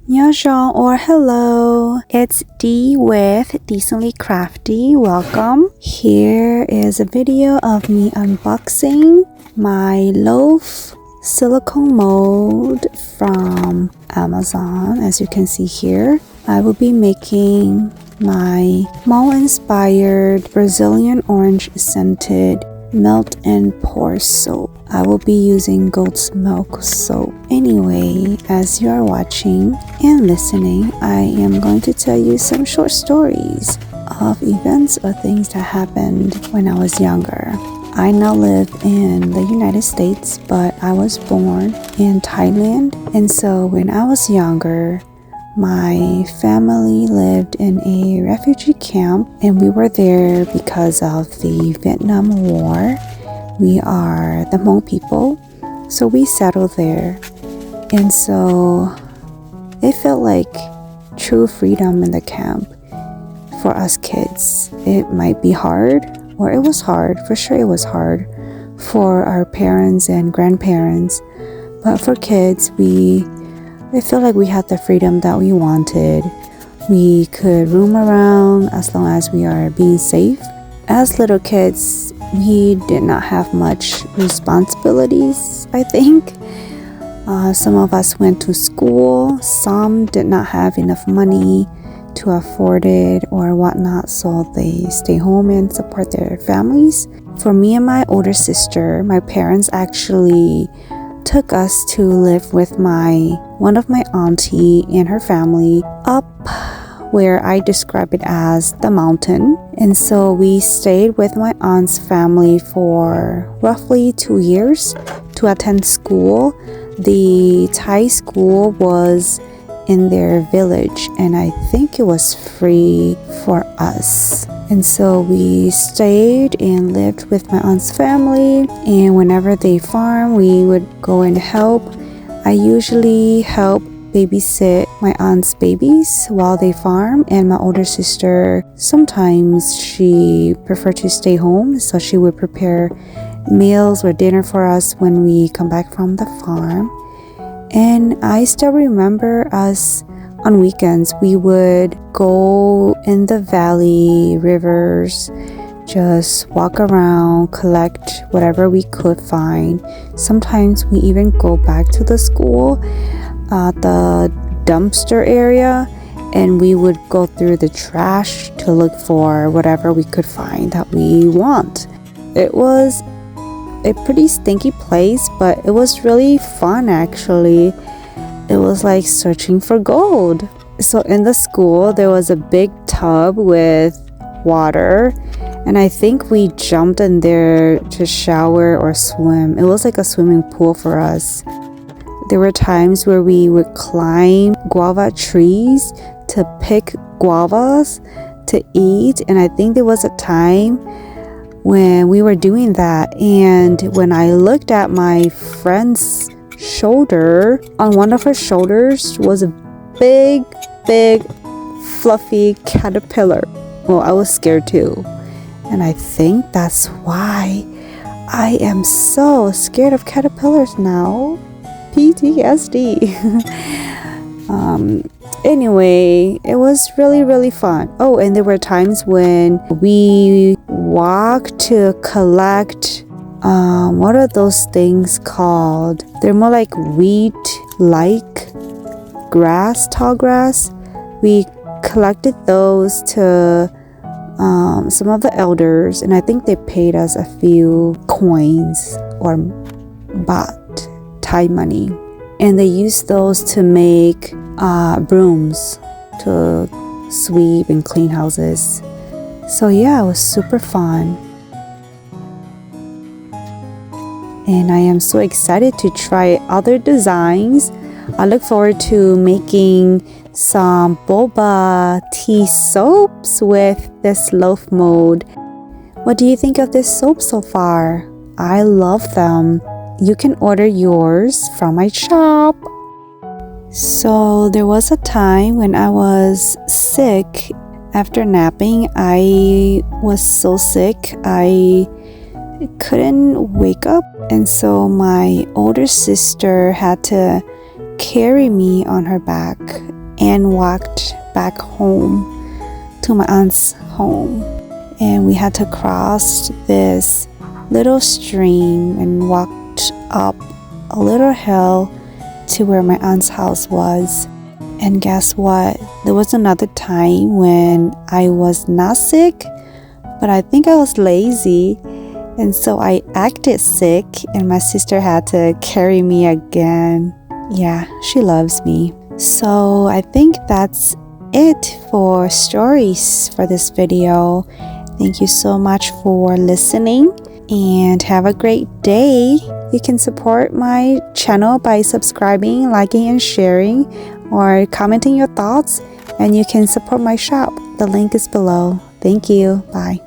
Bonjour or hello, it's Deeh with Decently Crafty. Welcome. Here is a video of me unboxing my loaf silicone mold from Amazon. As you can see here, I will be making my mall-inspired Brazilian orange scented melt and pour soap. I will be using goat's milk soap. Anyway, as you are watching and listening, I am going to tell you some short stories of events or things that happened when I was younger. I now live in the United States, but I was born in Thailand. And so when I was younger, my family lived in a refugee camp, and we were there because of the Vietnam War. We are the Hmong people, so we settled there. And so it felt like true freedom in the camp for us kids. It might be hard, or it was hard, for sure it was hard for our parents and grandparents. But for kids, I felt like we had the freedom that we wanted. We could roam around as long as we are being safe. As little kids, we did not have much responsibilities, I think. Some of us went to school. Some did not have enough money to afford it or whatnot, so they stay home and support their families. For me and my older sister, my parents actually took us to live with one of my auntie and her family up where I describe it as the mountain. And so we stayed with my aunt's family for roughly 2 years to attend school. The Thai school was in their village, and I think it was free for us. And so we stayed and lived with my aunt's family, and whenever they farm, we would go and help. I usually help babysit my aunt's babies while they farm, and my older sister, sometimes she preferred to stay home, so she would prepare meals or dinner for us when we come back from the farm. And I still remember us on weekends, we would go in the valley, rivers, just walk around, collect whatever we could find. Sometimes we even go back to the school, the dumpster area, and we would go through the trash to look for whatever we could find that we want. It was a pretty stinky place, but it was really fun actually. It was like searching for gold. So in the school, there was a big tub with water, and I think we jumped in there to shower or swim. It was like a swimming pool for us. There were times where we would climb guava trees to pick guavas to eat, and I think there was a time when we were doing that, and when I looked at my friend's shoulder, on one of her shoulders was a big fluffy caterpillar. Well, I was scared too, and I think that's why I am so scared of caterpillars now. PTSD. Anyway, it was really fun. Oh, and there were times when we walked to collect what are those things called? They're more like wheat-like grass, tall grass. We collected those to some of the elders, and I think they paid us a few coins or baht, Thai money. And they used those to make brooms to sweep and clean houses. So yeah, it was super fun. And I am so excited to try other designs. I look forward to making some boba tea soaps with this loaf mold. What do you think of this soap so far? I love them. You can order yours from my shop. So there was a time when I was sick. After napping, I was so sick I couldn't wake up, and so my older sister had to carry me on her back and walked back home to my aunt's home. And we had to cross this little stream and walked up a little hill to where my aunt's house was. And guess what? There was another time when I was not sick, but I think I was lazy, and so I acted sick and my sister had to carry me again. Yeah, she loves me. So I think that's it for stories for this video. Thank you so much for listening and have a great day. You can support my channel by subscribing, liking, and sharing, or commenting your thoughts, and you can support my shop. The link is below. Thank you. Bye.